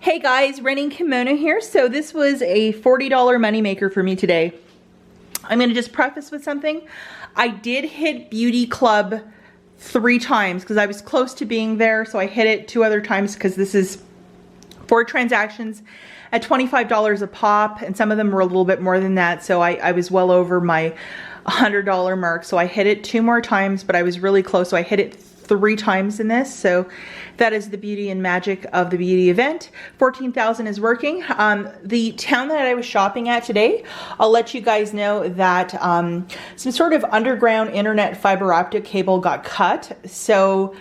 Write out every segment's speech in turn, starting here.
Hey guys, Renting Kimono here. So this was a $40 moneymaker for me today. I'm gonna just preface with something. I did hit Beauty Club 3 times because I was close to being there. So I hit it 2 other times because this is 4 transactions at $25 a pop, and some of them were a little bit more than that. So I was well over my $100 mark. So I hit it 2 more times, but I was really close. So I hit it 3 times in this. So that is the beauty and magic of the beauty event. 14,000 is working. The town that I was shopping at today, I'll let you guys know that some sort of underground internet fiber optic cable got cut. So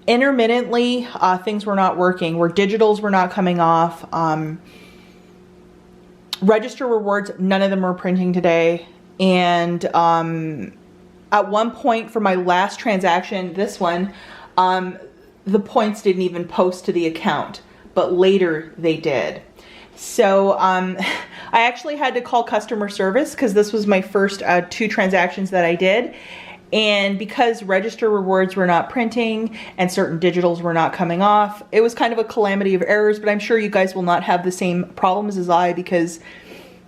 intermittently things were not working, where digitals were not coming off. Register rewards, none of them were printing today. And at one point for my last transaction, this one, the points didn't even post to the account, but later they did. So I actually had to call customer service because this was my first 2 transactions that I did. And because register rewards were not printing and certain digitals were not coming off, it was kind of a calamity of errors, but I'm sure you guys will not have the same problems as I, because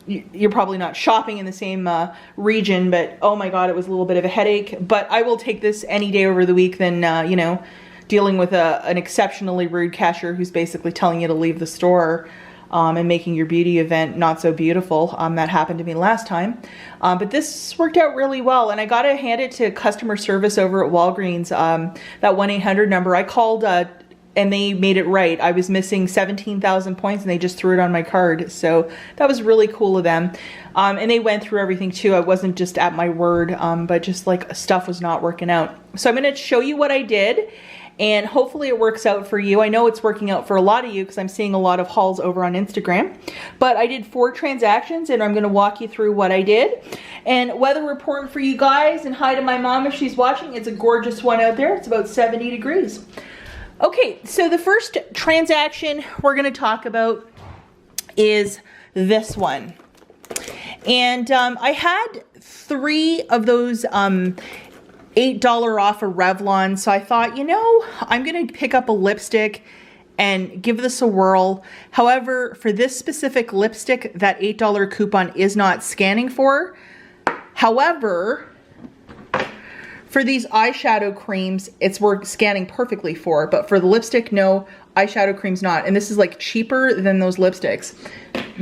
you're probably not shopping in the same region. But oh my God, it was a little bit of a headache. But I will take this any day over the week than, you know, dealing with an exceptionally rude cashier who's basically telling you to leave the store and making your beauty event not so beautiful. That happened to me last time. But this worked out really well. And I got to hand it to customer service over at Walgreens. That 1-800 number, I called and they made it right. I was missing 17,000 points and they just threw it on my card. So that was really cool of them. And they went through everything too. I wasn't just at my word, but just like stuff was not working out. So I'm going to show you what I did, and hopefully it works out for you. I know it's working out for a lot of you because I'm seeing a lot of hauls over on Instagram. But I did 4 transactions and I'm going to walk you through what I did. And weather report for you guys, and hi to my mom if she's watching. It's a gorgeous one out there. It's about 70 degrees. Okay, so the first transaction we're going to talk about is this one. And I had 3 of those $8 off a Revlon. So I thought, you know, I'm going to pick up a lipstick and give this a whirl. However, for this specific lipstick, that $8 coupon is not scanning for. However, for these eyeshadow creams, it's worth scanning perfectly for, but for the lipstick, no, eyeshadow cream's not. And this is like cheaper than those lipsticks.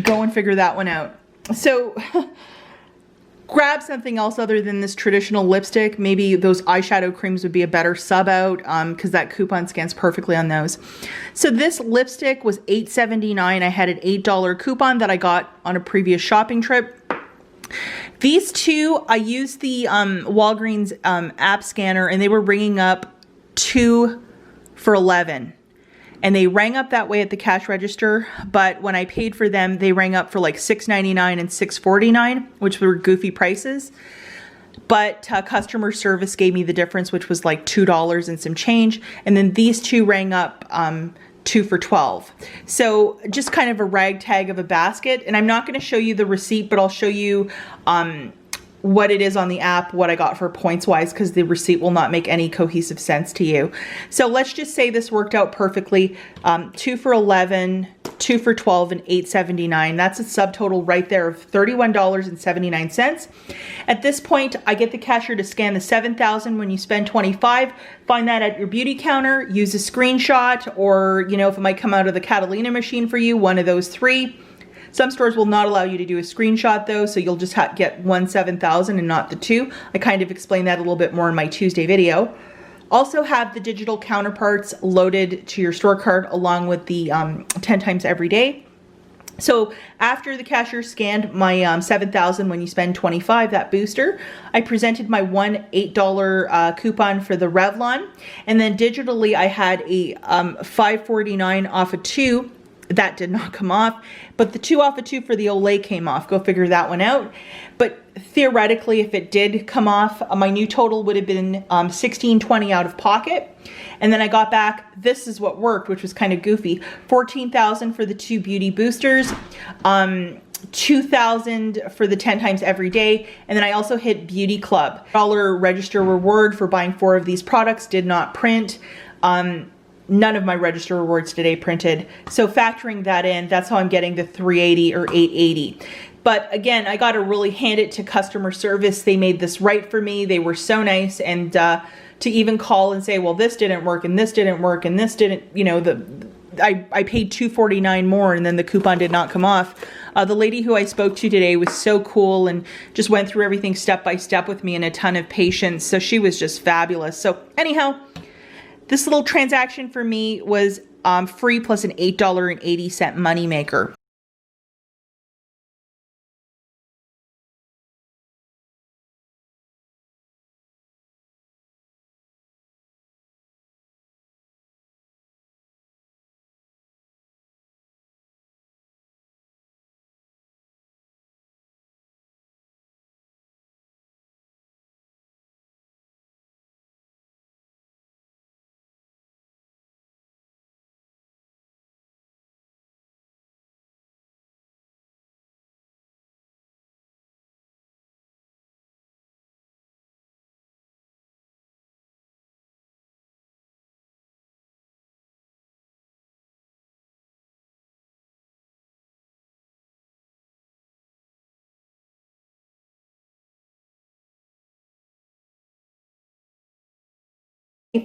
Go and figure that one out. So grab something else other than this traditional lipstick. Maybe those eyeshadow creams would be a better sub out because that coupon scans perfectly on those. So this lipstick was $8.79. I had an $8 coupon that I got on a previous shopping trip. These 2, I used the Walgreens app scanner, and they were ringing up 2 for $11. And they rang up that way at the cash register, but when I paid for them, they rang up for like $6.99 and $6.49, which were goofy prices. But customer service gave me the difference, which was like $2 and some change. And then these 2 rang up 2 for $12. So just kind of a ragtag of a basket. And I'm not going to show you the receipt, but I'll show you what it is on the app, what I got for points wise, because the receipt will not make any cohesive sense to you. So let's just say this worked out perfectly. 2 for $11, 2 for $12, and $8.79. That's a subtotal right there of $31.79. At this point, I get the cashier to scan the $7,000 when you spend $25. Find that at your beauty counter, use a screenshot, or, you know, if it might come out of the Catalina machine for you, one of those 3. Some stores will not allow you to do a screenshot though, so you'll just get one 7,000 and not the 2. I kind of explained that a little bit more in my Tuesday video. Also have the digital counterparts loaded to your store card along with the 10 times every day. So after the cashier scanned my 7,000 when you spend $25, that booster, I presented my one $8 coupon for the Revlon, and then digitally I had a $5.49 off of 2. That did not come off, but the 2 off of 2 for the Olay came off. Go figure that one out. But theoretically, if it did come off, my new total would have been $16.20 out of pocket. And then I got back, this is what worked, which was kind of goofy. $14,000 for the 2 beauty boosters, $2,000 for the 10 times every day. And then I also hit Beauty Club. $1 register reward for buying 4 of these products, did not print. none of my register rewards today printed. So factoring that in, that's how I'm getting the 380 or 880. But again, I got to really hand it to customer service. They made this right for me. They were so nice. And to even call and say, well, this didn't work and this didn't work and this didn't, you know, I paid $2.49 more and then the coupon did not come off. The lady who I spoke to today was so cool and just went through everything step by step with me in a ton of patience. So she was just fabulous. So anyhow, this little transaction for me was free plus an $8.80 moneymaker.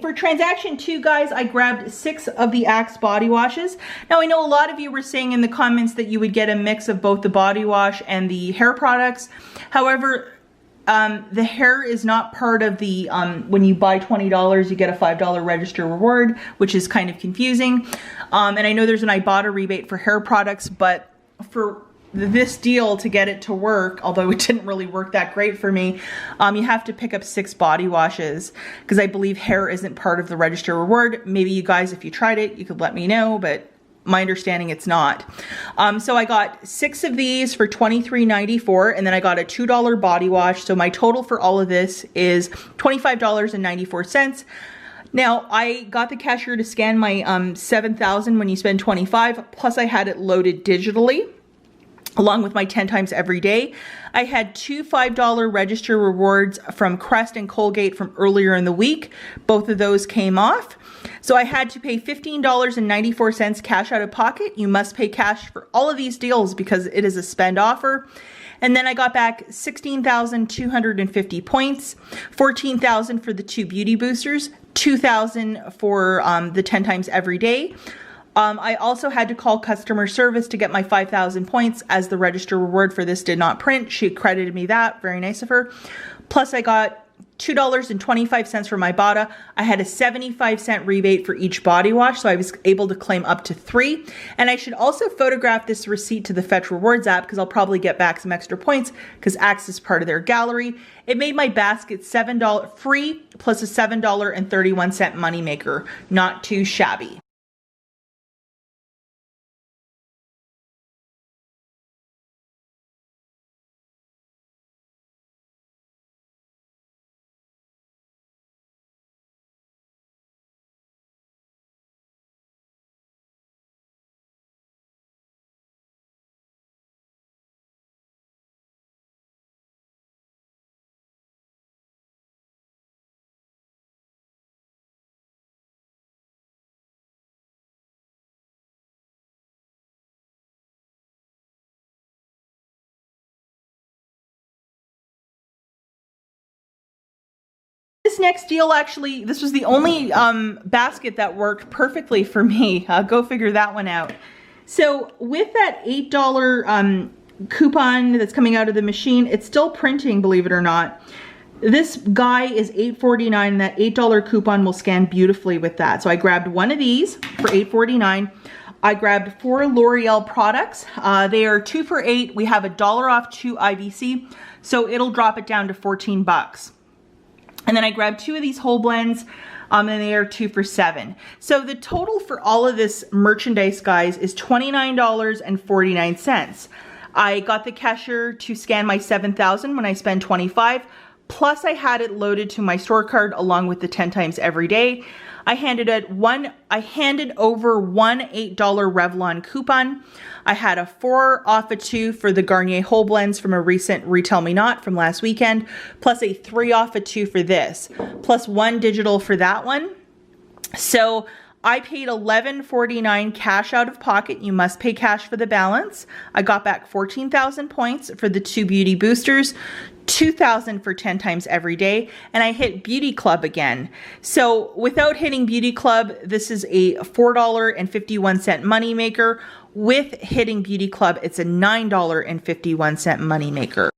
For transaction 2, guys, I grabbed 6 of the Axe body washes. Now, I know a lot of you were saying in the comments that you would get a mix of both the body wash and the hair products. However, the hair is not part of the, when you buy $20, you get a $5 register reward, which is kind of confusing. And I know there's an Ibotta rebate for hair products, but for this deal to get it to work, although it didn't really work that great for me, you have to pick up 6 body washes because I believe hair isn't part of the register reward. Maybe you guys, if you tried it, you could let me know, but my understanding it's not. So I got 6 of these for $23.94, and then I got a $2 body wash. So my total for all of this is $25.94. Now, I got the cashier to scan my $7,000 when you spend $25, plus I had it loaded digitally, along with my 10 times every day. I had 2 $5 register rewards from Crest and Colgate from earlier in the week. Both of those came off. So I had to pay $15.94 cash out of pocket. You must pay cash for all of these deals because it is a spend offer. And then I got back 16,250 points, 14,000 for the 2 beauty boosters, 2,000 for the 10 times every day. I also had to call customer service to get my 5,000 points as the register reward for this did not print. She credited me that. Very nice of her. Plus I got $2.25 from Ibotta. I had a 75-cent rebate for each body wash, so I was able to claim up to 3. And I should also photograph this receipt to the Fetch Rewards app because I'll probably get back some extra points because Axe is part of their gallery. It made my basket $7 free plus a $7.31 moneymaker. Not too shabby. This next deal, actually, this was the only basket that worked perfectly for me. Go figure that one out. So with that $8 coupon that's coming out of the machine, it's still printing, believe it or not. This guy is $8.49, and that $8 coupon will scan beautifully with that. So I grabbed one of these for $8.49. I grabbed 4 L'Oreal products. They are 2 for $8. We have $1 off 2 IBC, so it'll drop it down to 14 bucks. And then I grabbed 2 of these whole blends, and they are 2 for $7. So the total for all of this merchandise, guys, is $29.49. I got the cashier to scan my $7,000 when I spend $25, plus I had it loaded to my store card along with the 10 times every day. I handed over one $8 Revlon coupon. I had a 4 off a 2 for the Garnier whole blends from a recent Retail Me Not from last weekend, plus a 3 off a 2 for this, plus 1 digital for that one. So I paid $11.49 cash out of pocket. You must pay cash for the balance. I got back 14,000 points for the 2 beauty boosters, 2,000 for 10 times every day, and I hit Beauty Club again. So without hitting Beauty Club, this is a $4.51 moneymaker. With hitting Beauty Club, it's a $9.51 moneymaker.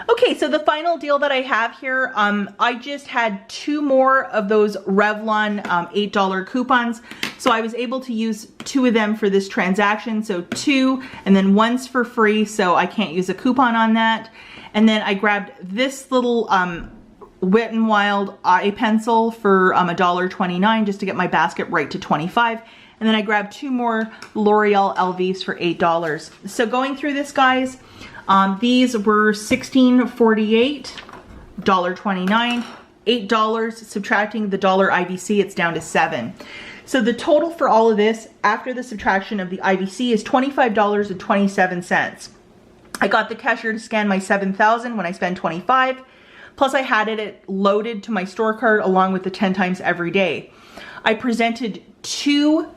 Okay, so the final deal that I have here, I just had 2 more of those Revlon $8 coupons. So I was able to use 2 of them for this transaction. So 2, and then 1's for free, so I can't use a coupon on that. And then I grabbed this little Wet n Wild eye pencil for $1.29 just to get my basket right to 25. And then I grabbed 2 more L'Oreal LVs for $8. So going through this, guys, these were $16.48, $1.29, $8, subtracting the $1 IVC, it's down to $7. So the total for all of this after the subtraction of the IVC is $25.27. I got the cashier to scan my 7,000 when I spend 25, plus I had it loaded to my store card along with the 10 times every day. I presented 2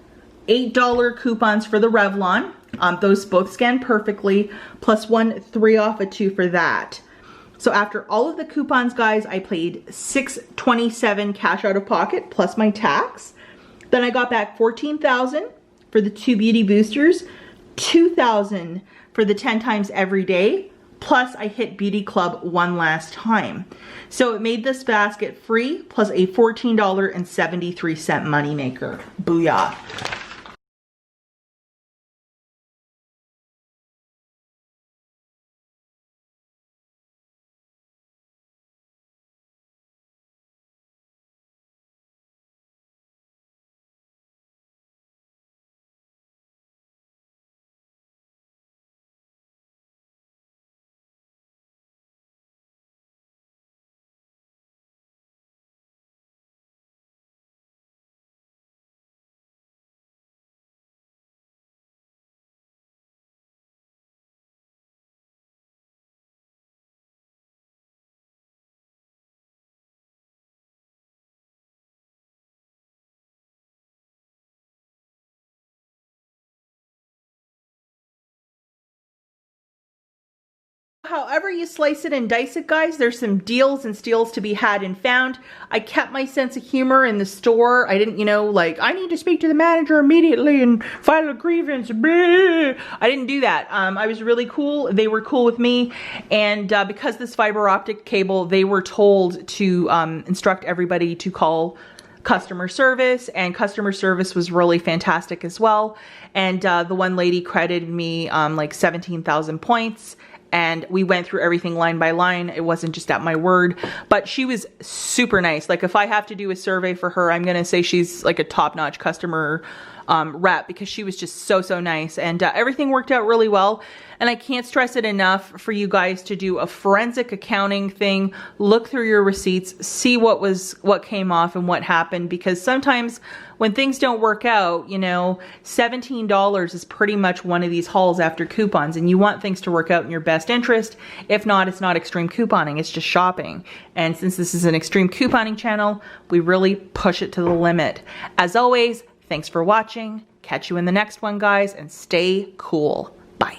$8 coupons for the Revlon. Those both scanned perfectly, plus 1 3 off a 2 for that. So after all of the coupons, guys, I paid $6.27 cash out of pocket plus my tax. Then I got back 14,000 for the 2 beauty boosters, 2,000 for the 10 times every day, plus I hit Beauty Club 1 last time. So it made this basket free plus a $14.73 moneymaker. Booyah. However you slice it and dice it, guys, there's some deals and steals to be had and found. I kept my sense of humor in the store. I didn't, you know, like, I need to speak to the manager immediately and file a grievance. Blah. I didn't do that. I was really cool. They were cool with me. And because this fiber optic cable, they were told to instruct everybody to call customer service, and customer service was really fantastic as well. And the one lady credited me like 17,000 points. And we went through everything line by line. It wasn't just at my word, but she was super nice. Like, if I have to do a survey for her, I'm gonna say she's like a top-notch customer rep, because she was just so nice, and everything worked out really well. And I can't stress it enough for you guys to do a forensic accounting thing, look through your receipts, see what came off and what happened, because sometimes when things don't work out, you know, $17 is pretty much one of these hauls after coupons, and you want things to work out in your best interest. If not, it's not extreme couponing, it's just shopping. And since this is an extreme couponing channel, we really push it to the limit. As always, thanks for watching. Catch you in the next one, guys, and stay cool. Bye.